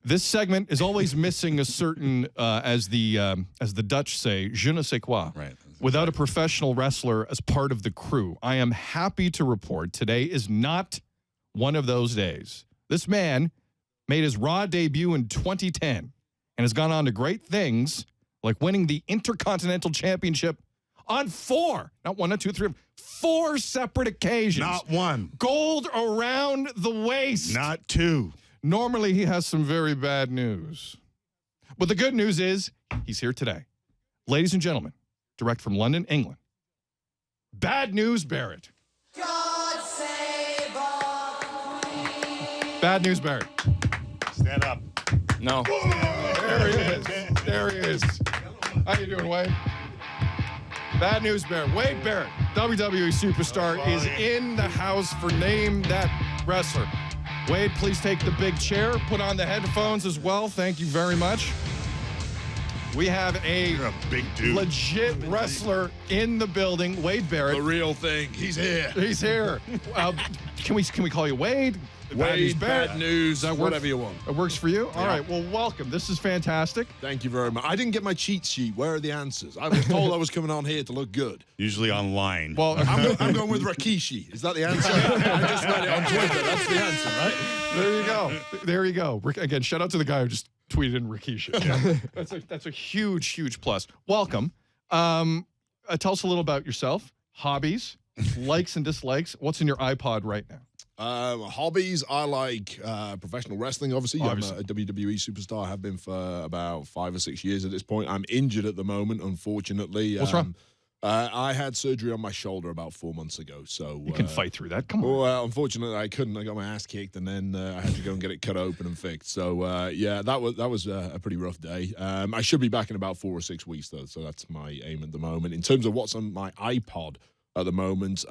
This segment is always missing a certain, as the Dutch say, je ne sais quoi. Right. Without a professional wrestler as part of the crew. I am happy to report today is not one of those days. This man made his Raw debut in 2010 and has gone on to great things like winning the Intercontinental Championship on 4, not 1, not 2, 3, 4 separate occasions. Not 1. Gold around the waist. Not 2. Normally, he has some very bad news. But the good news is he's here today. Ladies and gentlemen, direct from London, England, Bad News Barrett. God save our Queen. Bad News Barrett. Stand up. No. There he is. There he is. How you doing, Wade? Bad News Barrett. Wade Barrett, WWE superstar, is in the house for Name That Wrestler. Wade, please take the big chair. Put on the headphones as well. Thank you very much. We have You're a big dude. legit wrestler in the building. Wade Barrett. The real thing. He's here. He's here. Can we call you Wade? Wade, bad news, That works- whatever you want. It works for you? All right. Well, welcome. This is fantastic. Thank you very much. I didn't get my cheat sheet. Where are the answers? I was told I was coming on here to look good. Usually online. Well, I'm going with Rikishi. Is that the answer? I just read it on Twitter. That's the answer, right? there you go. There you go. Again, shout out to the guy who just tweeted in Rikishi. That's a huge, huge plus. Welcome. Tell us a little about yourself, hobbies, likes and dislikes. What's in your iPod right now? Hobbies, I like professional wrestling, obviously. Obviously. I'm a WWE superstar. I have been for about 5 or 6 years at this point. I'm injured at the moment, unfortunately. What's wrong? I had surgery on my shoulder about 4 months ago. So You can fight through that. Come on. Well, unfortunately, I couldn't. I got my ass kicked, and then I had to go and get it cut open and fixed. So, yeah, that was a pretty rough day. I should be back in about 4 or 6 weeks, though, so that's my aim at the moment. In terms of what's on my iPod at the moment,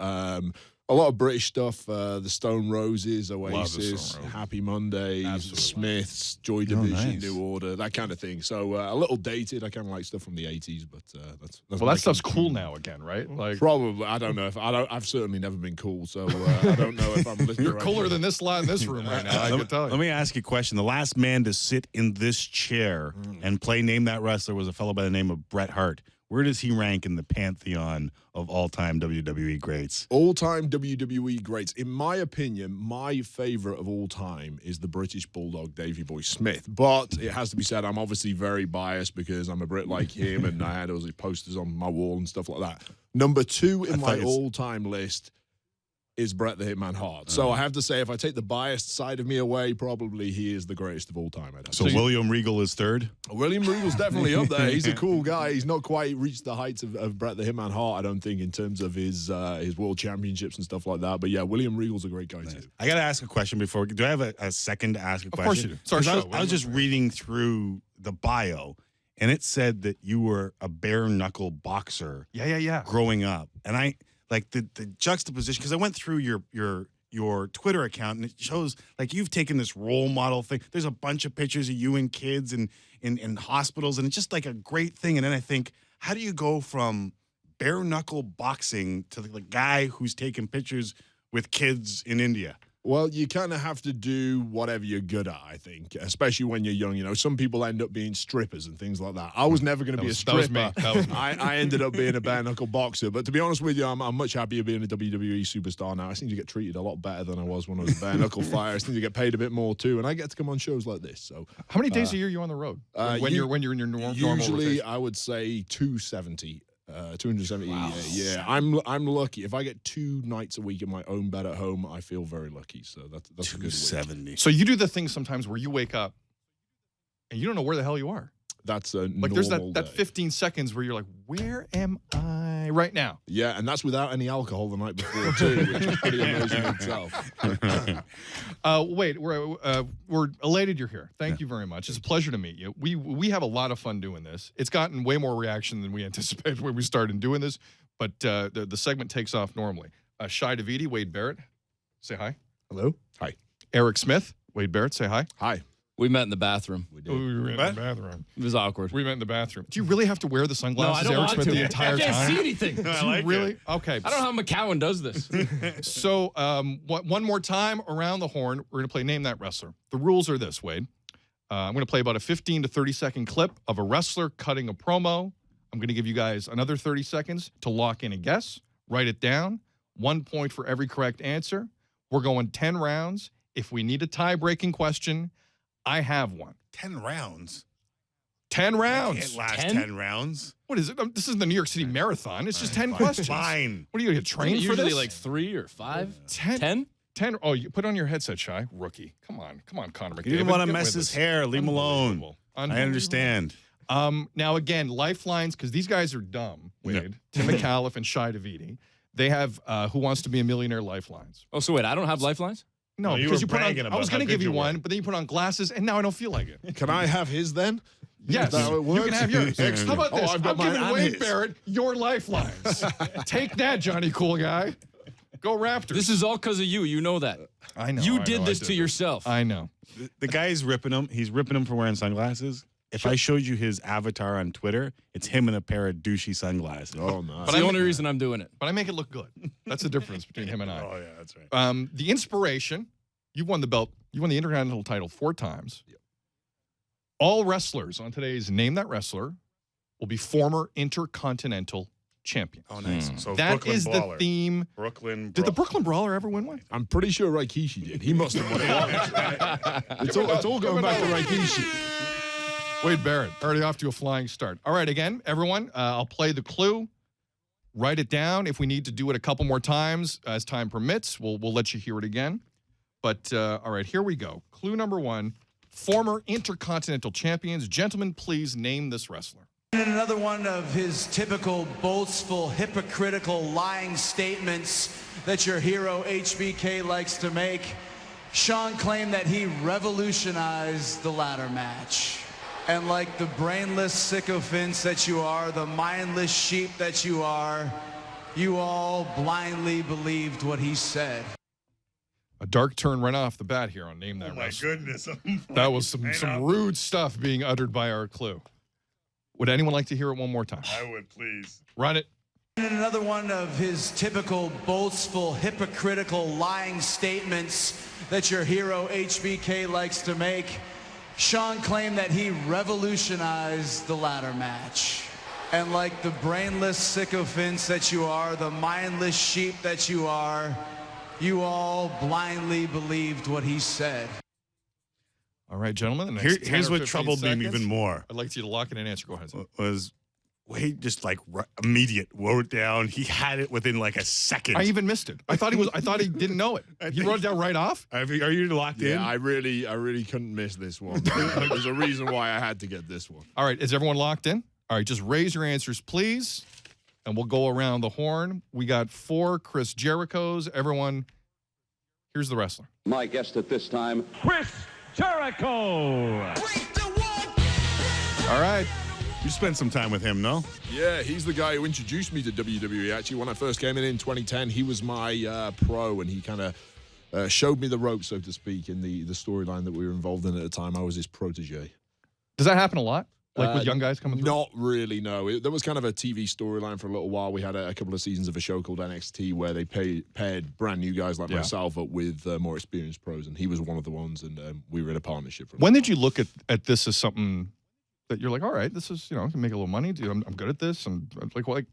a lot of British stuff, the Stone Roses, Oasis, Stone Roses. Happy Mondays, Absolutely. Smiths, Joy Division, nice. New Order, that kind of thing. So a little dated. I kind of like stuff from the 80s, but that's Well, my that stuff's kind of cool tune. now again, right? Like Probably. I don't know if I've certainly never been cool, so I don't know if I'm listening. you're right cooler now. than this lot in this room right now. I can tell Let you. me ask you a question. The last man to sit in this chair and play Name That Wrestler was a fellow by the name of Bret Hart. Where does he rank in the pantheon of all-time WWE greats? All-time WWE greats. In my opinion, my favorite of all time is the British Bulldog, Davey Boy Smith. But it has to be said, I'm obviously very biased because I'm a Brit like him, and I had all his posters on my wall and stuff like that. Number 2 in my all-time list is Bret the Hitman Hart. So I have to say, if I take the biased side of me away, probably he is the greatest of all time. I'd have to So say. William Regal is third? William Regal's definitely up there. He's a cool guy. He's not quite reached the heights of Bret the Hitman Hart, I don't think, in terms of his world championships and stuff like that. But yeah, William Regal's a great guy too. I got to ask a question before. Do I have a second to ask a question? Of course you do. It's our 'Cause show. I was just reading through the bio, and it said that you were a bare-knuckle boxer Yeah. growing up. And I like the juxtaposition, because I went through your Twitter account, and it shows like you've taken this role model thing. There's a bunch of pictures of you and kids and in hospitals, and it's just like a great thing. And then I think, how do you go from bare knuckle boxing to the guy who's taking pictures with kids in India? Well, you kind of have to do whatever you're good at, I think, especially when you're young. You know, some people end up being strippers and things like that. I was never going to be a That was me. stripper. That was me. I ended up being a bare-knuckle boxer. But to be honest with you, I'm much happier being a WWE superstar now. I seem to get treated a lot better than I was when I was a bare-knuckle fighter. I seem to get paid a bit more, too. And I get to come on shows like this. So How many days a year are you on the road? When you're in your normal usually, rotation? I would say 270. 270. Yeah, I'm lucky. If I get 2 nights a week in my own bed at home, I feel very lucky. So that's a good week. 270. So you do the thing sometimes where you wake up and you don't know where the hell you are. That's a Like there's normal that day. 15 seconds where you're like, where am I right now? Yeah, and that's without any alcohol the night before too, which is pretty amazing in itself. Wait, we're elated you're here. Thank you very much. It's a pleasure to meet you. We have a lot of fun doing this. It's gotten way more reaction than we anticipated when we started doing this, but the segment takes off normally. Shai Davidi, Wade Barrett, say hi. Hello. Hi. Eric Smith, Wade Barrett, say hi. Hi. We met in the bathroom. We Oh, did. we were in What? the bathroom. It was awkward. We met in the bathroom. Do you really have to wear the No, I sunglasses, don't Eric want Smith, to. the entire I can't time? see anything. I Do you like really? it. Okay. I don't know how McCowan does this. So one more time around the horn, we're going to play Name That Wrestler. The rules are this, Wade. I'm going to play about a 15 to 30-second clip of a wrestler cutting a promo. I'm going to give you guys another 30 seconds to lock in a guess. Write it down. 1 point for every correct answer. We're going 10 rounds. If we need a tie-breaking question, I have one. 10 rounds. 10 rounds. Can't last 10? 10 rounds. What is it? This isn't the New York City Marathon. It's just 10 questions. Fine. What are you going to Isn't it train for usually this? like 3 or 5? 10? 10? 10. Oh, you put on your headset, Shy. Rookie. Come on, Connor McDavid. He didn't want to Get mess with his us. hair. Leave him alone. Unbelievable. I Unbelievable. understand. Now, again, lifelines, because these guys are dumb, Wade. Tim McAuliffe and Shai Davidi. They have Who Wants to Be a Millionaire lifelines. Oh, so wait, I don't have lifelines? No, you because were you put on. bragging I about was how going to give good you you were. one, but then you put on glasses, and now I don't feel like it. Can I have his then? Yes, Is that how it you works? can have yours. Excellent. How about Oh, this? I've got I'm mine giving and Wade his. Barrett your lifelines. Take that, Johnny Cool Guy. Go Raptors. This is all because of you. You know that. I know. You I did know, this I to yourself. I know. The guy's ripping him. He's ripping him for wearing sunglasses. If I showed you his avatar on Twitter, it's him in a pair of douchey sunglasses. Oh, nice. That's the only reason I'm doing it. But I make it look good. That's the difference between him and I. Oh, yeah, that's right. The inspiration, you won the belt. You won the Intercontinental title 4 times. Yep. All wrestlers on today's Name That Wrestler will be former Intercontinental champions. Oh, nice. So That Brooklyn is Brawler. the theme. Brooklyn Did the Brawl- Brooklyn Brawler ever win one? I'm pretty sure Rikishi did. He must have won it. It's all going back to Rikishi. Wade Barrett, already off to a flying start. All right, again, everyone, I'll play the clue. Write it down. If we need to do it a couple more times as time permits, we'll let you hear it again. But, all right, here we go. Clue number 1, former Intercontinental champions. Gentlemen, please name this wrestler. In another one of his typical boastful, hypocritical, lying statements that your hero HBK likes to make, Sean claimed that he revolutionized the ladder match. And like the brainless sycophants that you are, the mindless sheep that you are, you all blindly believed what he said. A dark turn right off the bat here on Name That Oh, my Wrestler. goodness. That was some rude stuff being uttered by our clue. Would anyone like to hear it one more time? I would, please. Run it. In another one of his typical boastful, hypocritical, lying statements that your hero HBK likes to make, Sean claimed that he revolutionized the ladder match. And like the brainless sycophants that you are, the mindless sheep that you are, you all blindly believed what he said. All right, gentlemen. The next 10 Here's or what 15 troubled me seconds. even more. I'd like you to lock in an answer. Go ahead. Sir. Was Wade just like immediate, wrote it down. He had it within like a second. I even missed it. I thought he didn't know it. He wrote it down right off. Are you locked in? Yeah, I really couldn't miss this one. There's a reason why I had to get this one. All right, is everyone locked in? All right, just raise your answers, please, and we'll go around the horn. We got 4 Chris Jerichos. Everyone, here's the wrestler. My guest at this time, Chris Jericho. All right. You spent some time with him, no? Yeah, he's the guy who introduced me to WWE. Actually, when I first came in 2010, he was my pro, and he kind of showed me the ropes, so to speak, in the storyline that we were involved in at the time. I was his protege. Does that happen a lot? Like with young guys coming through? Not really, no. There was kind of a TV storyline for a little while. We had a couple of seasons of a show called NXT where they paired brand new guys like myself up with more experienced pros, and he was one of the ones, and we were in a partnership. When did you look at this as something that you're like, all right, this is, I can make a little money. Dude, I'm good at this. And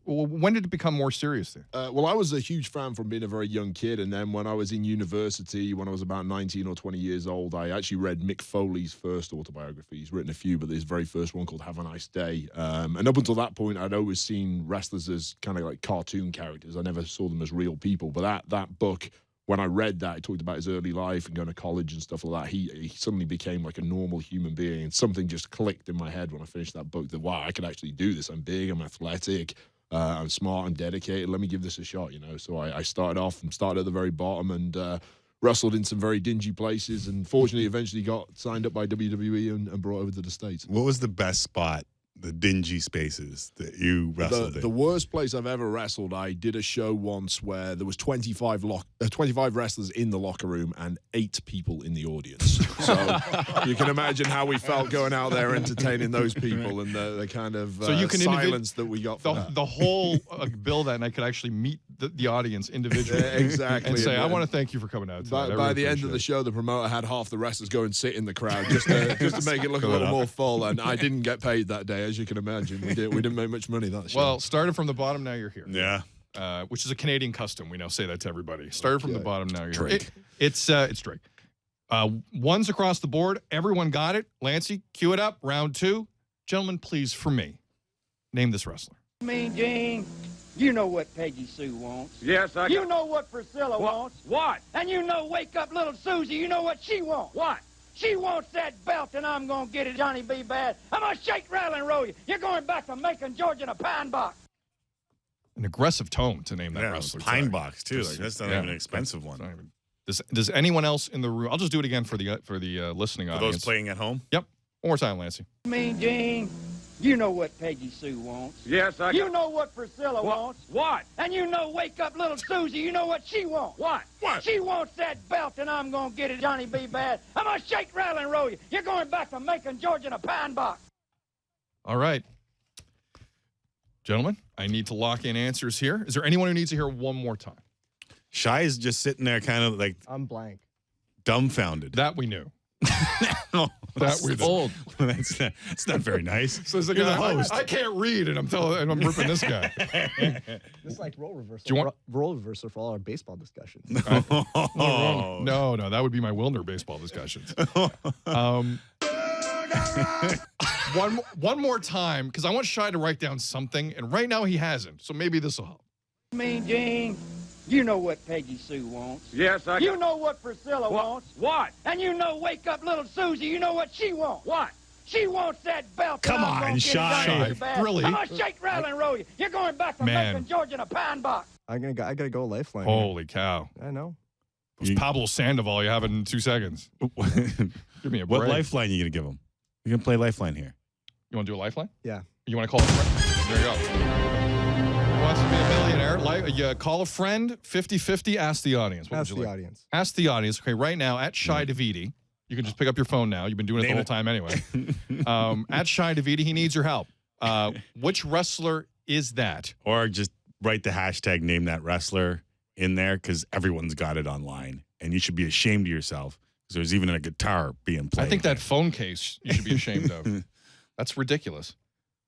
when did it become more serious there? Well, I was a huge fan from being a very young kid, and then when I was in university, when I was about 19 or 20 years old, I actually read Mick Foley's first autobiography. He's written a few, but his very first one called Have a Nice Day. And up until that point, I'd always seen wrestlers as kind of like cartoon characters. I never saw them as real people. But that book, when I read that, it talked about his early life and going to college and stuff like that. He suddenly became like a normal human being, and something just clicked in my head when I finished that book that, wow, I could actually do this. I'm big, I'm athletic, I'm smart, I'm dedicated. Let me give this a shot, So I started off and started at the very bottom and wrestled in some very dingy places, and fortunately eventually got signed up by WWE and brought over to the States. What was the best spot, the dingy spaces that you wrestled The in? worst place I've ever wrestled, I did a show once where there was 25 wrestlers in the locker room and 8 people in the audience. So you can imagine how we felt going out there entertaining those people and the kind of So you can silence that we got from that. The whole bill that night could actually meet the audience individually. Exactly. And say, I And want to thank you for coming out tonight. I By really the end of the appreciate show, the promoter had half the wrestlers go and sit in the crowd just to make it look a little more full. And I didn't get paid that day, as you can imagine. We didn't make much money that it. show. Well, started from the bottom, now you're here. Yeah. Which is a Canadian custom. We now say that to everybody. Started from the bottom, now you're Drake. here. It's Drake. Ones across the board. Everyone got it. Lancey, cue it up. Round 2. Gentlemen, please, for me, name this wrestler. Mean Gene, you know what Peggy Sue wants. Yes, I You know what Priscilla wants. What? And you know Wake Up Little Susie, you know what she wants. What? She wants that belt, and I'm going to get it, Johnny B. Bad. I'm going to shake, rattle, and roll you. You're going back to Macon, Georgia in a pine box. An aggressive tone to name that Yeah, wrestler. pine too. box too. Like that's not even an expensive one. It's not even- Does anyone else in the room? I'll just do it again for the listening For audience. those playing at home. Yep. One more time, Lancey. Mean Gene, you know what Peggy Sue wants. Yes, I You know what Priscilla wants. What? And you know Wake Up Little Susie, you know what she wants. What? She wants that belt, and I'm going to get it, Johnny B. Bad. I'm going to shake, rattle, and roll you. You're going back to Macon, Georgia in a pine box. All right. Gentlemen, I need to lock in answers here. Is there anyone who needs to hear one more time? Shy is just sitting there, kind of like I'm blank. dumbfounded. That we knew. No, That we knew. Old. that's not very nice. So it's like, You're the I host. can't read, and I'm ripping this guy. This is like role reversal. Do you want- role reversal for all our baseball discussions? Oh. No, that would be my Wilner baseball discussions. One more time, because I want Shy to write down something, and right now he hasn't. So maybe this will help. Mean Gene, you know what Peggy Sue wants. Yes, I You know what Priscilla wants. What? And you know Wake Up Little Susie, you know what she wants. What? She wants that belt. Come and I'm on, gonna get it, Shy. Johnny B. Bad. Really? I'm going to shake, rattle, and roll you. You're going back to Man. Macon, Georgia in a pine box. I gotta go lifeline. here. Holy cow. I know. It was Pablo Sandoval you have it in 2 seconds. Give me a What break. lifeline you gonna give him? You gonna play lifeline here? You want to do a lifeline? Yeah. You want to call a friend? There you go. Who wants to be a millionaire? You call a friend, 50-50, ask the audience. What Ask would you the like? audience. Ask the audience. Okay, right now, at Shy Davidi, you can just pick up your phone now. You've been doing it the Name whole it. time anyway. At Shy Davidi, he needs your help. Which wrestler is that? Or just write the hashtag name that wrestler in there because everyone's got it online, and you should be ashamed of yourself because there's even a guitar being played. I think that phone case you should be ashamed of. That's ridiculous.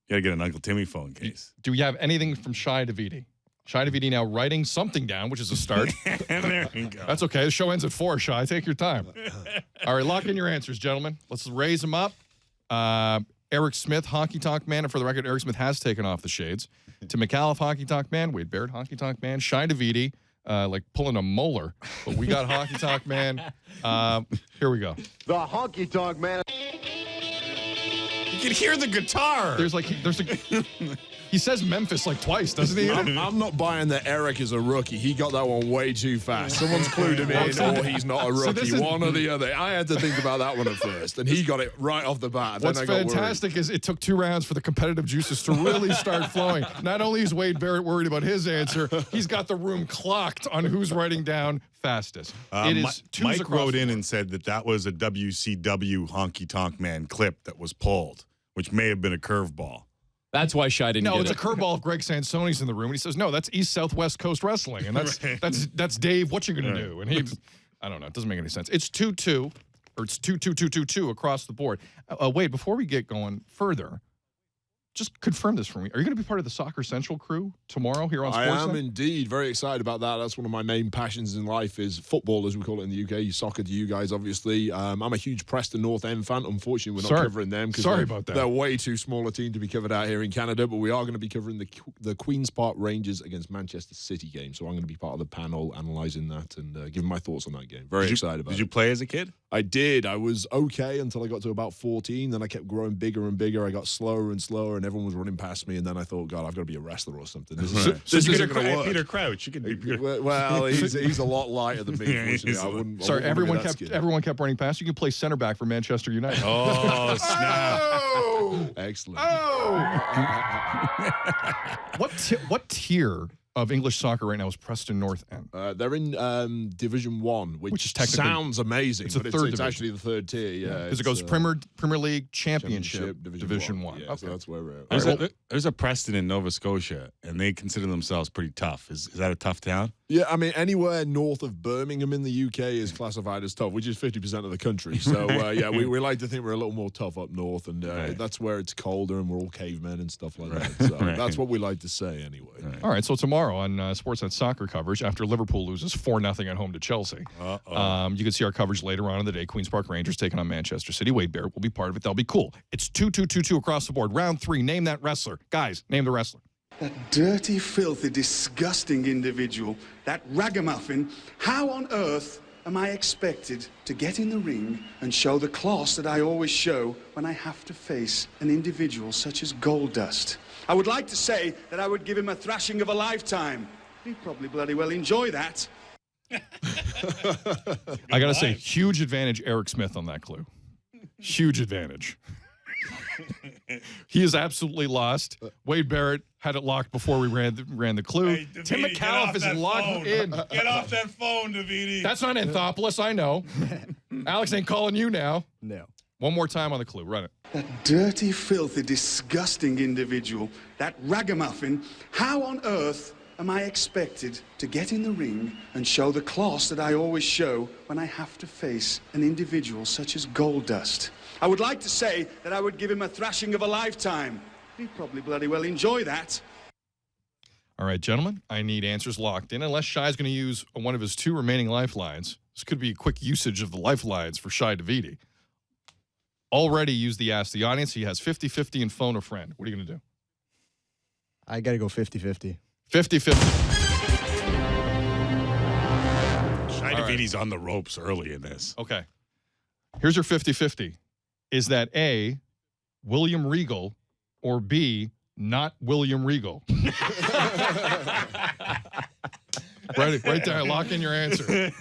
You gotta get an Uncle Timmy phone case. Do we have anything from Shy Davidi? Shy Davidi now writing something down, which is a start. There you go. That's okay. The show ends at 4, Shy. Take your time. All right, lock in your answers, gentlemen. Let's raise them up. Eric Smith, Honky Tonk Man. And for the record, Eric Smith has taken off the shades. Tim McAuliffe, Honky Tonk Man. Wade Barrett, Honky Tonk Man. Shy Davidi, like pulling a molar. But we got Honky Tonk Man. Here we go. The honky tonk man. You can hear the guitar. There's a... He says Memphis like twice, doesn't he? I'm not buying that Eric is a rookie. He got that one way too fast. Someone's clued him in, or he's not a So rookie. this is- One or the other. I had to think about that one at first, and he got it right off the bat. What's then I got worried. fantastic is it took 2 rounds for the competitive juices to really start flowing. Not only is Wade Barrett worried about his answer, he's got the room clocked on who's writing down fastest. It is twos Mike across wrote the in board. and said that was a WCW Honky Tonk Man clip that was pulled, which may have been a curveball. That's why Shy didn't No, get it's a it. curveball if Greg Sansoni's in the room. And he says, no, that's East Southwest Coast Wrestling. And that's Dave, what you going to do? And he's, I don't know. It doesn't make any sense. It's 2-2, or it's 2-2-2-2-2 across the board. Wade, before we get going further, just confirm this for me. Are you going to be part of the Soccer Central crew tomorrow here on I Sportsnet? am indeed very excited about that. That's one of my main passions in life is football, as we call it in the UK. Soccer to you guys, obviously. I'm a huge Preston North End fan. Unfortunately, we're not covering them because Sorry about that. they're way too small a team to be covered out here in Canada. But we are going to be covering the Queen's Park Rangers against Manchester City game. So I'm going to be part of the panel analysing that and giving my thoughts on that game. Very excited about it. Did you play as a kid? I did. I was okay until I got to about 14. Then I kept growing bigger and bigger. I got slower and slower, and everyone was running past me. And then I thought, God, I've got to be a wrestler or something. This isn't going to work. Peter Crouch. You could be Peter. Well, he's a lot lighter than me. Yeah, Unfortunately, he's I a lot- wouldn't. Sorry, I wouldn't be that everyone kept running past. You can play center back for Manchester United. Oh, snap. Oh! Excellent. Oh! What tier of English soccer right now is Preston North End? They're in Division 1, which is technically sounds amazing, it's a but third it's division. actually the third tier. Yeah, Because it goes Premier League, Championship, Division 1. Yeah, so that's where we're at. There's a Preston in Nova Scotia, and they consider themselves pretty tough. Is that a tough town? Yeah, I mean, anywhere north of Birmingham in the UK is classified as tough, which is 50% of the country. So, yeah, we like to think we're a little more tough up north, and that's where it's colder and we're all cavemen and stuff like that. So that's what we like to say anyway. All right, so tomorrow on Sportsnet soccer coverage, after Liverpool loses 4-0 at home to Chelsea, you can see our coverage later on in the day. Queen's Park Rangers taking on Manchester City. Wade Barrett will be part of it. That'll be cool. It's 2-2-2-2 across the board. Round 3, name that wrestler. Guys, name the wrestler. That dirty, filthy, disgusting individual, that ragamuffin, how on earth am I expected to get in the ring and show the class that I always show when I have to face an individual such as Goldust? I would like to say that I would give him a thrashing of a lifetime. He'd probably bloody well enjoy that. I got to say, huge advantage Eric Smith on that clue. Huge advantage. He is absolutely lost. Wade Barrett had it locked before we ran the clue. Hey, Davidi, Tim McAuliffe is locked in. Get off that phone, Davidi. That's not Anthopoulos, I know. Alex ain't calling you now. No. One more time on the clue. Run it. That dirty, filthy, disgusting individual, that ragamuffin, how on earth am I expected to get in the ring and show the class that I always show when I have to face an individual such as Goldust? I would like to say that I would give him a thrashing of a lifetime. He'd probably bloody well enjoy that. All right, gentlemen, I need answers locked in. Unless Shai's going to use one of his 2 remaining lifelines. This could be a quick usage of the lifelines for Shai Davidi. Already used the Ask the Audience. He has 50-50 and phone a friend. What are you going to do? I got to go 50-50. 50-50. Shai Davidi's on the ropes early in this. Okay. Here's your 50-50. Is that A, William Regal, or B, not William Regal? right there. Lock in your answer.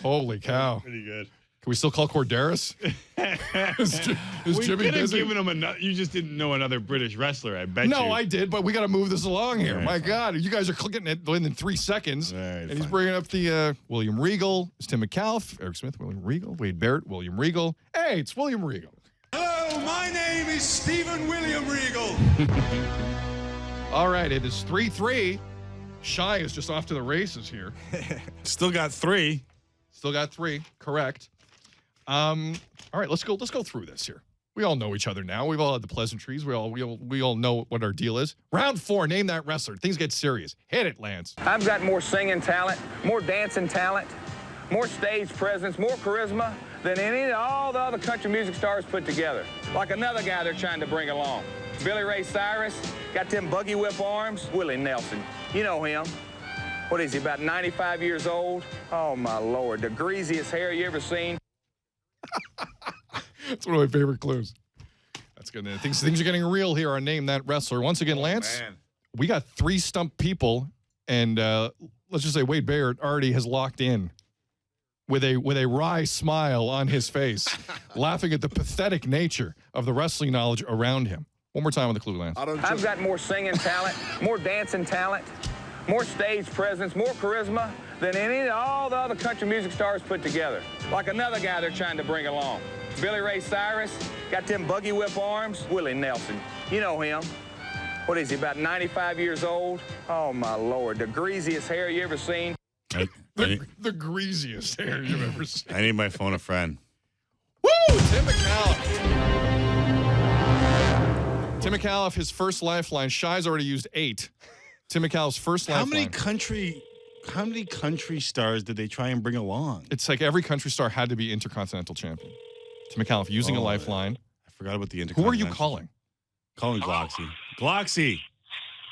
Holy cow. Pretty good. Can we still call Corderas? Is We Jimmy could have busy? given him another. You just didn't know another British wrestler, I bet you. No, I did, but we got to move this along here. All right, My fine. God, you guys are clicking it in 3 seconds. All right, and he's fine. bringing up the William Regal. It's Tim McAuliffe, Eric Smith, William Regal, Wade Barrett, William Regal. Hey, it's William Regal. Hello, my name is Stephen William Regal. All right, it is 3-3. Shai is just off to the races here. Still got 3. Still got 3, correct. All right, let's go through this here. We all know each other now. We've all had the pleasantries. We all know what our deal is. Round 4, name that wrestler. Things get serious. Hit it, Lance. I've got more singing talent, more dancing talent, more stage presence, more charisma than all the other country music stars put together. Like another guy they're trying to bring along. Billy Ray Cyrus, got them buggy whip arms. Willie Nelson, you know him. What is he, about 95 years old? Oh, my Lord, the greasiest hair you ever seen. That's one of my favorite clues. That's good. Things are getting real here on Name That Wrestler. Once again, Lance, we got 3 stump people, and let's just say Wade Barrett already has locked in with a wry smile on his face, laughing at the pathetic nature of the wrestling knowledge around him. One more time on the clue, Lance. I've got more singing talent, more dancing talent, more stage presence, more charisma than all the other country music stars put together. Like another guy they're trying to bring along. Billy Ray Cyrus, got them buggy whip arms. Willie Nelson, you know him. What is he, about 95 years old? Oh, my Lord, the greasiest hair you ever seen. The greasiest hair you've ever seen. I need my phone a friend. Woo! Tim McAuliffe. Tim McAuliffe, his first lifeline. Shai's already used 8. Tim McAuliffe's first lifeline. How many country stars did they try and bring along? It's like every country star had to be Intercontinental Champion. Tim McAuliffe using a lifeline. I forgot about the Who Intercontinental. are you calling? Calling Gloxy. Gloxy.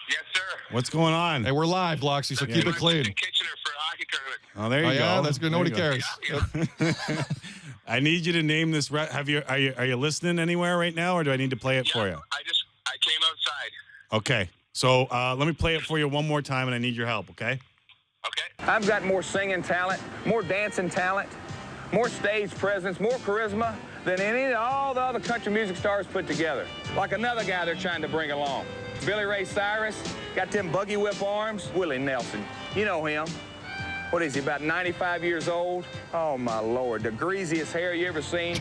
Yes, sir. What's going on? Hey, we're live, Gloxy, so keep it clean. Kitchener for a hockey tournament. Oh, there you go. Yeah, that's good. Nobody There cares. you go. I need you to name this. Are you listening anywhere right now, or do I need to play it for you? I came outside. Okay. So let me play it for you one more time, and I need your help. Okay. I've got more singing talent, more dancing talent, more stage presence, more charisma than all the other country music stars put together. Like another guy they're trying to bring along. Billy Ray Cyrus, got them buggy whip arms. Willie Nelson, you know him. What is he, about 95 years old? Oh, my Lord, the greasiest hair you ever seen.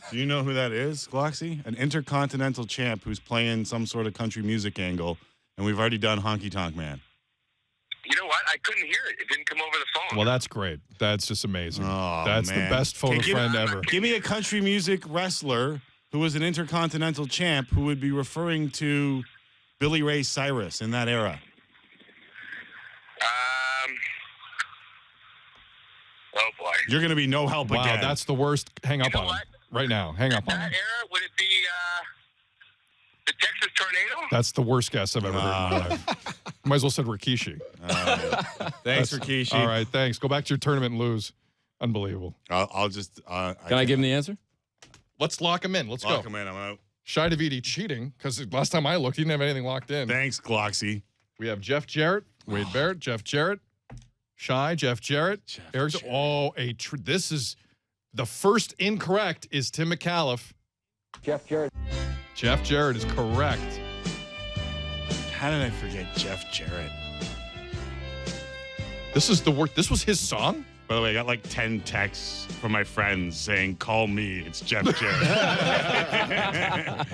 Do you know who that is, Gloxy? An intercontinental champ who's playing some sort of country music angle, and we've already done Honky Tonk Man. You know what? I couldn't hear it. It didn't come over the phone. Well, that's great. That's just amazing. Oh, That's man. the best phone a friend ever. Give me a country music wrestler who was an intercontinental champ who would be referring to Billy Ray Cyrus in that era. Oh, boy. You're going to be no help Wow, again. that's the worst. Hang up on him right now. Hang up on him. That era, would it be the Texas Tornado? That's the worst guess I've ever heard in my life. Might as well said Rikishi. Thanks, Rikishi. All right, thanks. Go back to your tournament and lose. Unbelievable. I'll just. Can I give him the answer? Let's lock him in. Let's Lock go. him in. I'm out. Shai Davidi cheating because last time I looked, he didn't have anything locked in. Thanks, Gloxy. We have Jeff Jarrett, Wade Barrett, Jeff Jarrett, Shai, Jeff Jarrett, Eric. Oh, this is the first incorrect is Tim McAuliffe. Jeff Jarrett. Jeff Jarrett is correct. How did I forget Jeff Jarrett? This is the work. This was his song. By the way, I got like 10 texts from my friends saying, "Call me, it's Jeff Jarrett."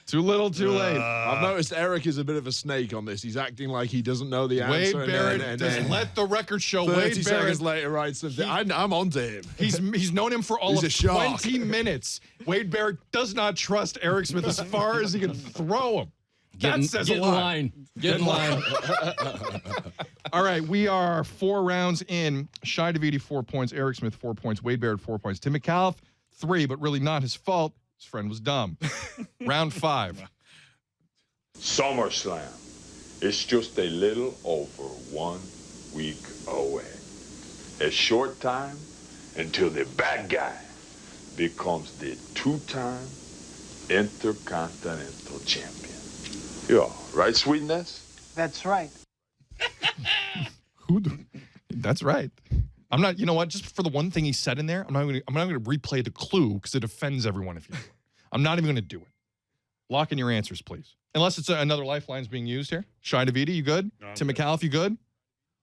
Too little, too late. I've noticed Eric is a bit of a snake on this. He's acting like he doesn't know the Wade answer. Barrett, and just then let the record show. 30 Wade seconds Barrett later writes something. I'm onto him. He's known him for all He's of a shark. 20 minutes. Wade Barrett does not trust Eric Smith as far as he can throw him. That says a Get in lot. line. Get in line. All right, we are 4 rounds in. Shai Davidi, 4 points. Eric Smith, 4 points. Wade Barrett, 4 points. Tim McAuliffe, 3, but really not his fault. His friend was dumb. Round 5. SummerSlam is just a little over 1 week away. A short time until the bad guy becomes the 2-time Intercontinental Champion. Yeah, right, Sweetness? That's right. That's right. I'm not. You know what? Just for the one thing he said in there, I'm not going to replay the clue because it offends everyone if you do it. I'm not even going to do it. Lock in your answers, please. Unless it's another lifeline's being used here. Shai Davidi, you good? No, Tim good. McAuliffe, you good?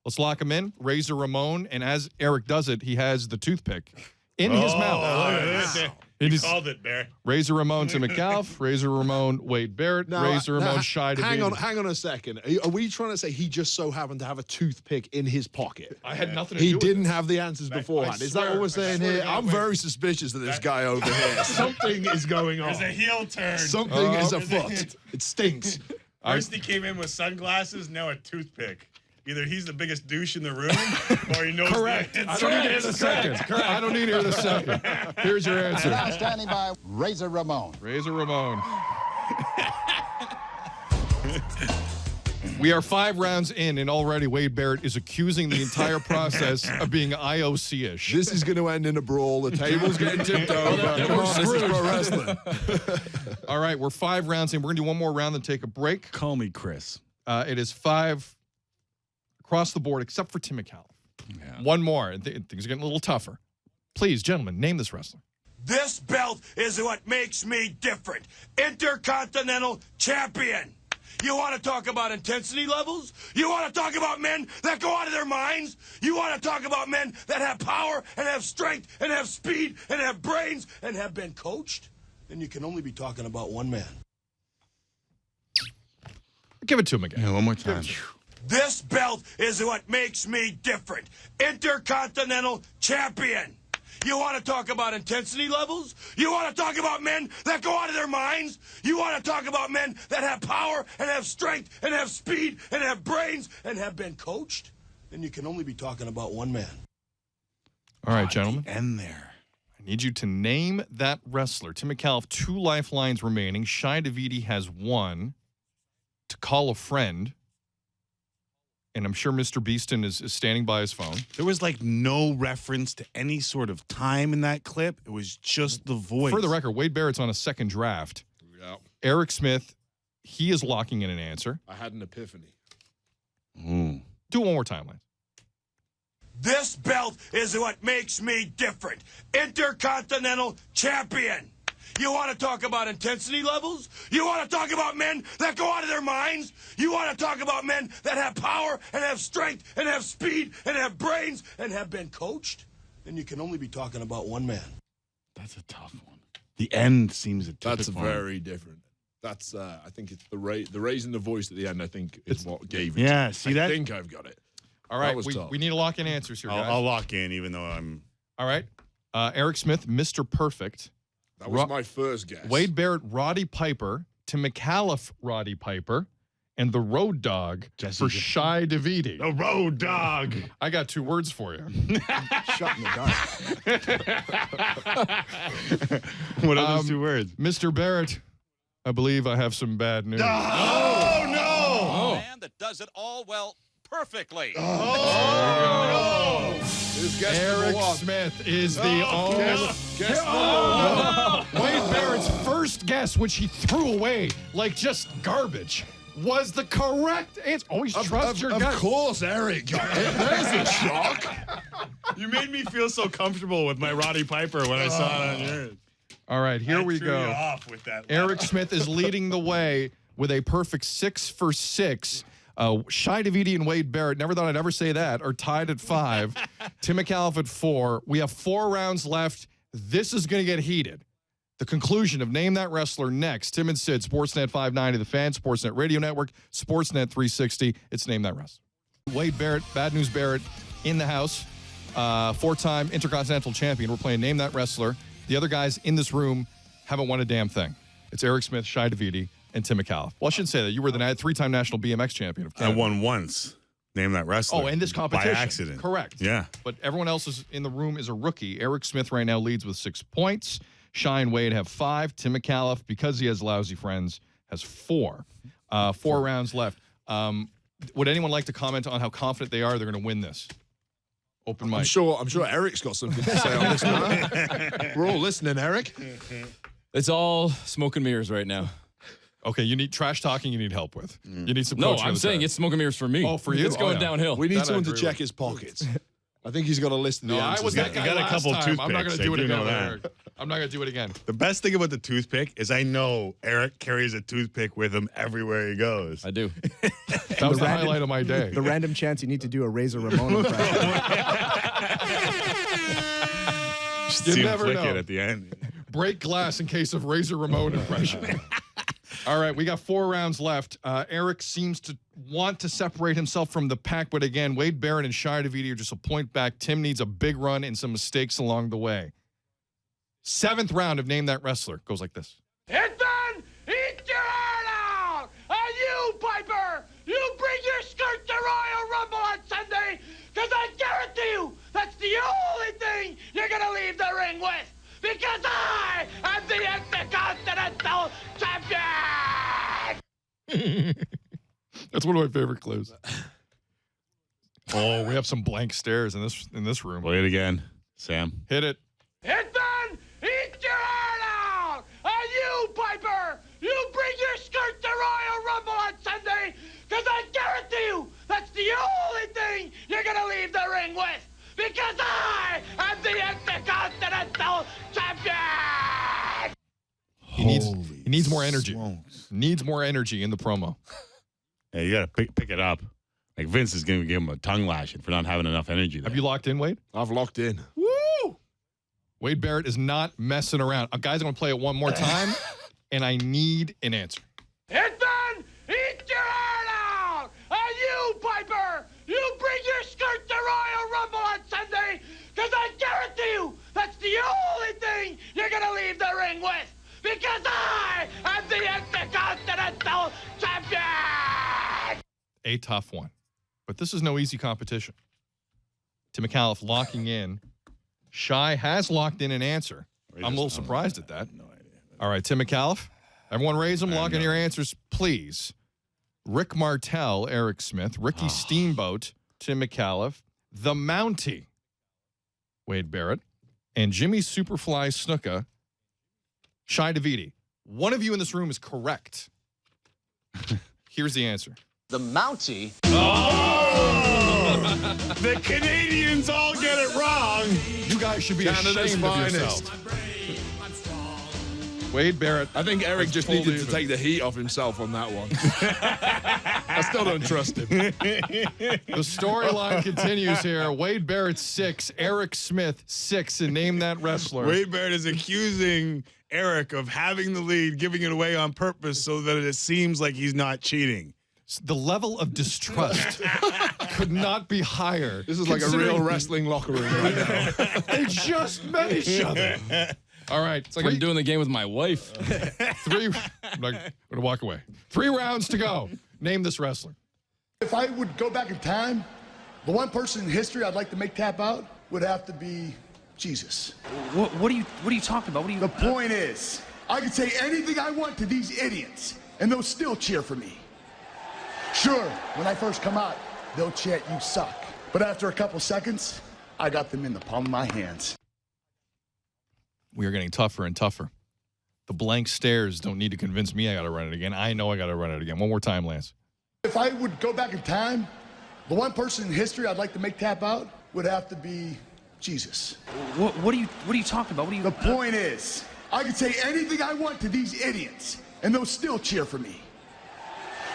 Let's lock him in. Razor Ramon, and as Eric does it, he has the toothpick in his mouth. You called it, Bear. Razor Ramon, Tim McAuliffe. Razor Ramon, Wade Barrett. Razor Ramon, Shai Davidi. Hang on a second. Are we trying to say he just so happened to have a toothpick in his pocket? I had nothing to do He with didn't it. have the answers beforehand. Is that swear- what we're I saying swear here? to God, I'm wait. very suspicious of this guy over here. Something is going on. There's a heel turn. Something is afoot. It stinks. First he came in with sunglasses, now a toothpick. Either he's the biggest douche in the room, or he knows Correct. the I don't need to hear the second. I don't need to hear the second. Here's your answer. Now standing by Razor Ramon. Razor Ramon. We are 5 rounds in, and already Wade Barrett is accusing the entire process of being IOC-ish. This is going to end in a brawl. The table's getting tipped over. Come on, this is pro wrestling. All right, we're 5 rounds in. We're going to do one more round and take a break. Call me Chris. It is 5 across the board, except for Tim McAuliffe. Yeah. One more, and things are getting a little tougher. Please, gentlemen, name this wrestler. This belt is what makes me different. Intercontinental Champion. You want to talk about intensity levels? You want to talk about men that go out of their minds? You want to talk about men that have power and have strength and have speed and have brains and have been coached? Then you can only be talking about one man. Give it to him again. Yeah, one more time. This belt is what makes me different. Intercontinental Champion. You want to talk about intensity levels? You want to talk about men that go out of their minds? You want to talk about men that have power and have strength and have speed and have brains and have been coached? Then you can only be talking about one man. All right, gentlemen. End there. I need you to name that wrestler. Tim McAuliffe, 2 lifelines remaining. Shai Davidi has 1. To call a friend. And I'm sure Mr. Beeston is standing by his phone. There was like no reference to any sort of time in that clip. It was just the voice. For the record, Wade Barrett's on a second draft. Yep. Eric Smith, he is locking in an answer. I had an epiphany. Do it one more time, Lance. This belt is what makes me different. Intercontinental Champion. You want to talk about intensity levels? You want to talk about men that go out of their minds? You want to talk about men that have power and have strength and have speed and have brains and have been coached? Then you can only be talking about one man. That's a tough one. The end seems a That's very different. That's I think it's the raising the voice at the end. I think is what gave it. Yeah, see that? I think I've got it. All right, we need to lock in answers here, guys. I'll lock in, even though I'm. All right, Eric Smith, Mr. Perfect. That was my first guess. Wade Barrett, Roddy Piper. Tim McAuliffe, Roddy Piper. And the Road Dog for Shy Davidi. The Road Dog. I got 2 words for you. Shut in the dark. What are those 2 words? Mr. Barrett, I believe I have some bad news. Oh, no. Man that does it all, well, perfectly. Eric Smith is the only. Wade Barrett's first guess, which he threw away like just garbage, was the correct answer. Always trust your gut. Of course, Eric. There's a shock. You made me feel so comfortable with my Roddy Piper when I saw it on yours. All right, here we threw go. you off with that. Eric Smith is leading the way with a perfect 6 for 6. Shy Davidi and Wade Barrett, never thought I'd ever say that, are tied at 5. Tim McAuliffe at 4. We have 4 rounds left. This is going to get heated. The conclusion of Name That Wrestler next. Tim and Sid, Sportsnet 590, The Fan, Sportsnet Radio Network, Sportsnet 360. It's Name That Wrestler. Wade Barrett, Bad News Barrett, in the house. 4-time Intercontinental Champion. We're playing Name That Wrestler. The other guys in this room haven't won a damn thing. It's Eric Smith, Shy Davidi, and Tim McAuliffe. Well, I shouldn't say that. You were the 3-time national BMX champion of Canada. I won once. Name That Wrestler. Oh, in this competition. By accident. Correct. Yeah. But everyone else is in the room is a rookie. Eric Smith right now leads with 6 points. Shy and Wade have 5. Tim McAuliffe, because he has lousy friends, has 4. 4 rounds left. Would anyone like to comment on how confident they are they're going to win this? Open mic. I'm sure Eric's got something to say on this, man. We're all listening, Eric. It's all smoke and mirrors right now. Okay, you need trash talking you need help with. You need some No, coaching. I'm saying it's smoke and mirrors for me. Oh, for you? It's going downhill. We need That I someone to agree check with. his pockets. I think he's got a list of the No, I answers. was that guy You got a last couple time. I'm not going toothpicks. to do it I do again, know that. Eric. I'm not going to do it again. The best thing about the toothpick is I know Eric carries a toothpick with him everywhere he goes. I do. That was the highlight of my day. The random chance you need to do a Razor Ramon impression. Just You see him never flick know. it at the end. Break glass in case of Razor Ramon impression. All right, we got 4 rounds left. Eric seems to want to separate himself from the pack, but again, Wade Barrett and Shy Davidi are just a point back. Tim needs a big run and some mistakes along the way. 7th round of Name That Wrestler goes like this. It's done! Eat your heart out! And you, Piper, you bring your skirt to Royal Rumble on Sunday, because I guarantee you that's the only thing you're going to leave the ring with, because I am the Intercontinental Champion! That's one of my favorite clues. Oh, we have some blank stares in this room. Play it again, Sam. Hit it. It's done! Eat your heart out! And you, Piper, you bring your skirt to Royal Rumble on Sunday, because I guarantee you that's the only thing you're going to leave the ring with, because I am the Intercontinental Champion! He needs more energy. Smokes. Needs more energy in the promo. Yeah, you got to pick it up. Like Vince is going to give him a tongue lashing for not having enough energy there. Have you locked in, Wade? I've locked in. Woo! Wade Barrett is not messing around. Guys, I'm going to play it one more time, and I need an answer. It's done! Eat your heart out! And you, Piper, you bring your skirt to Royal Rumble on Sunday, because I guarantee you that's the only thing you're going to leave the ring with, because I am the Intercontinental Champion! A tough one. But this is no easy competition. Tim McAuliffe locking in. Shy has locked in an answer. I'm a little surprised at that. No idea. All right, Tim McAuliffe. Everyone raise them. Lock in your answers, please. Rick Martel, Eric Smith. Ricky Steamboat, Tim McAuliffe. The Mountie, Wade Barrett. And Jimmy Superfly Snuka, Shy Davidi. One of you in this room is correct. Here's the answer. The Mountie. The Canadians all get it wrong. You guys should be Canada's ashamed of finest. yourself. Wade Barrett. I think Eric just pulled needed to even. take the heat off himself on that one. I still don't trust him. The storyline continues here. Wade Barrett 6, Eric Smith 6, and name that wrestler. Wade Barrett is accusing Eric of having the lead, giving it away on purpose so that it seems like he's not cheating. The level of distrust could not be higher. This is like a real wrestling locker room right now. They just met each other. All right. It's like I'm doing the game with my wife. I'm going to walk away. 3 rounds to go. Name this wrestler. If I would go back in time, the one person in history I'd like to make tap out would have to be Jesus. What are you talking about? The point is, I can say anything I want to these idiots, and they'll still cheer for me. Sure, when I first come out, they'll chant, "You suck." But after a couple seconds, I got them in the palm of my hands. We are getting tougher and tougher. The blank stares don't need to convince me I got to run it again. I know I got to run it again. One more time, Lance. If I would go back in time, the one person in history I'd like to make tap out would have to be Jesus. What are you talking about? The point is, I can say anything I want to these idiots, and they'll still cheer for me.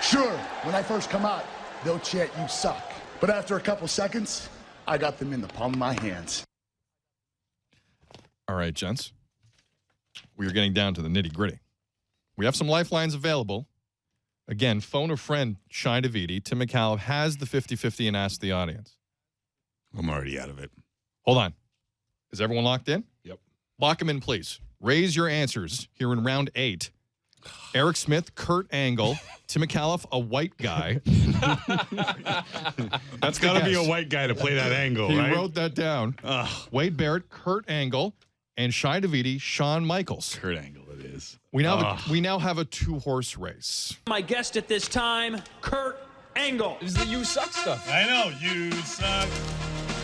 Sure, when I first come out, they'll chant, "You suck." But after a couple seconds, I got them in the palm of my hands. All right, gents. We are getting down to the nitty-gritty. We have some lifelines available. Again, phone a friend, Shai Davidi. Tim McCallum has the 50-50 and ask the audience. I'm already out of it. Hold on. Is everyone locked in? Yep. Lock them in, please. Raise your answers here in round 8. Eric Smith, Kurt Angle, Tim McAuliffe, a white guy. That's got to be a white guy to play that angle, He right? wrote that down. Wade Barrett, Kurt Angle, and Shai Davidi, Shawn Michaels. Kurt Angle it is. We now have a 2-horse race. My guest at this time, Kurt Angle. It's the "you suck" stuff. I know. You suck.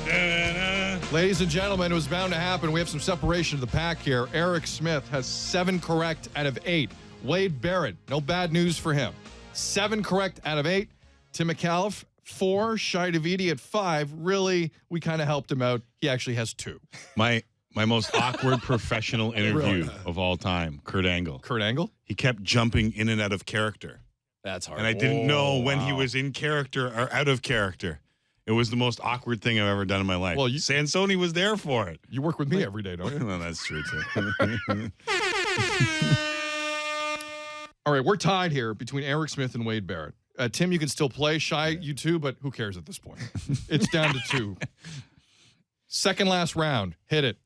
Da-da-da. Ladies and gentlemen, it was bound to happen. We have some separation of the pack here. Eric Smith has 7 correct out of 8. Wade Barrett, no bad news for him. 7 correct out of 8. Tim McAuliffe, 4. Shai Davidi at 5. Really, we kind of helped him out. He actually has 2. My most awkward professional interview Really? of all time, Kurt Angle. Kurt Angle? He kept jumping in and out of character. That's hard. And I didn't know when he was in character or out of character. It was the most awkward thing I've ever done in my life. Well, Sansoni was there for it. You work with me every day, don't you? Well, that's true, too. All right, we're tied here between Eric Smith and Wade Barrett. Tim, you can still play. Shai, you too, but who cares at this point? It's down to 2. Second last round. Hit it.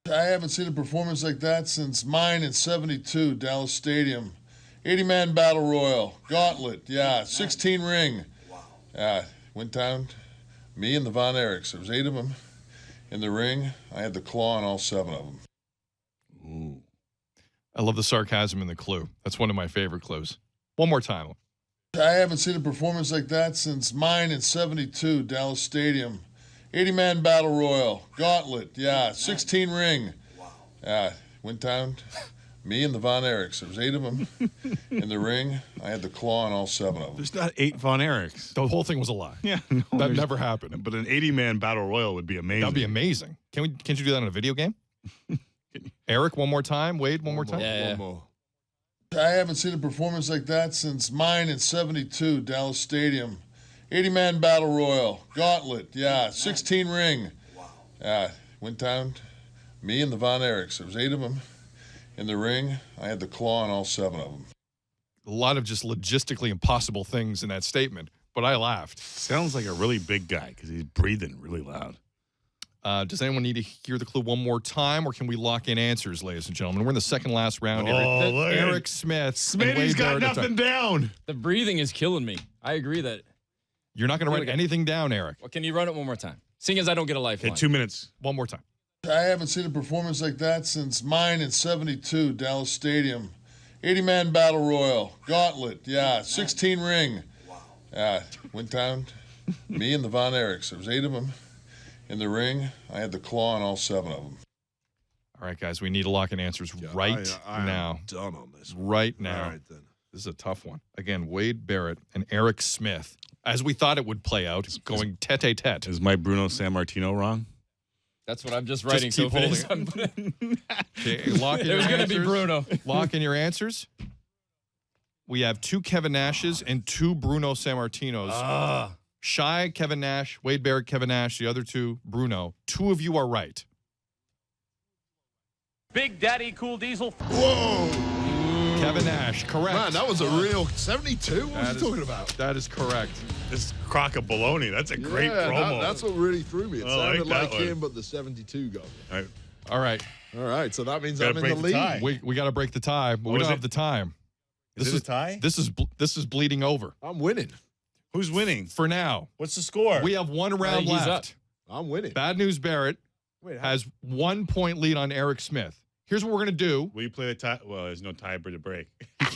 I haven't seen a performance like that since mine in '72, Dallas Stadium. 80-man battle royal, gauntlet, 16 ring. Went down, me and the Von Erichs. There was 8 of them in the ring. I had the claw on all 7 of them. Ooh. I love the sarcasm in the clue. That's one of my favorite clues. One more time. I haven't seen a performance like that since mine in '72, Dallas Stadium. 80-man battle royal, gauntlet, 16 ring. Went down, me and the Von Erichs. There was 8 of them in the ring. I had the claw on all 7 of them. There's not 8 Von Erichs. The whole thing was a lie. Yeah, no, That never happened. But an 80-man battle royal would be amazing. That'd be amazing. Can't you do that in a video game? Eric, one more time. Wade, one more time. One more. I haven't seen a performance like that since mine in '72, Dallas Stadium. 80-man battle royal, gauntlet, 16 ring. Went down, me and the Von Erichs. There was 8 of them in the ring. I had the claw on all 7 of them. A lot of just logistically impossible things in that statement, but I laughed. Sounds like a really big guy because he's breathing really loud. Does anyone need to hear the clue one more time, or can we lock in answers, ladies and gentlemen? We're in the second last round. Oh, look at Eric Smith. Smitty's got nothing down. The breathing is killing me. I agree that. You're not going to write anything down, Eric. Well, can you run it one more time? Seeing as I don't get a lifeline. 2 minutes. One more time. I haven't seen a performance like that since mine in '72, Dallas Stadium. 80-man battle royal, gauntlet, 16 ring. Went down, me and the Von Erichs. There was 8 of them in the ring. I had the claw on all 7 of them. All right, guys, we need to lock in answers right I now. am done on this. Right now. All right, then. This is a tough one. Again, Wade Barrett and Eric Smith, as we thought it would play out, going tete-a-tete. Is my Bruno Sammartino wrong? That's what I'm just writing. So keep if it is, holding Okay, lock in it your was going to be answers. Bruno. Lock in your answers. We have 2 Kevin Nashes and 2 Bruno Sammartinos. Shy, Kevin Nash, Wade Barrett, Kevin Nash, the other 2, Bruno. 2 of you are right. Big Daddy Cool Diesel. Whoa! Kevin Nash, correct. Man, that was a real 72. What was you talking about? That is correct. This crock of baloney. That's a great Yeah, promo. that's what really threw me. It I sounded like that like one. him, but the 72 got me. All right. All right, so that means Gotta I'm in break the the lead. tie. We got to break the tie, but we is don't it? have the time. Is it a tie? This is bleeding over I'm winning. Who's winning? for now. What's the score? We have 1 round he's left. I'm winning. Bad News Barrett has 1 point lead on Eric Smith. Here's what we're going to do. Will you play the tie? Well, there's no tie to break.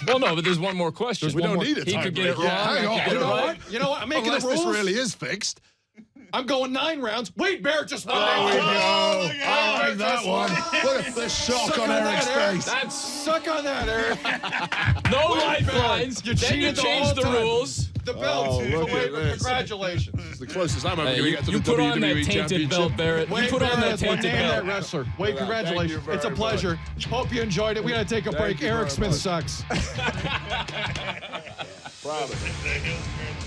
Well, no, but there's one more question. We don't need a He could get it tiebreaker. wrong. Yeah, hang I on. could get You it know right. what? You know what? I'm making Unless the rules. this really is fixed. I'm going 9 rounds. Wade Barrett just won. There we go. I like that just one. won. Look at the shock Suck on Eric's that, Eric. face. That's Suck on that, Eric. no Wade Barrett, lifelines. you Then you cheated the change whole the time. rules. The belt. Oh, to look at Wade, this. congratulations. It's the closest I'm ever Hey, going to get to you the put on that WWE tainted Championship. belt, Barrett. You Wade put on that Barrett has won tainted Name That belt. Wrestler. Wade, Thank you congratulations. very It's a much. pleasure. Hope you enjoyed it. We got to take a Thank break. you Eric very Smith much. sucks. Proud of it.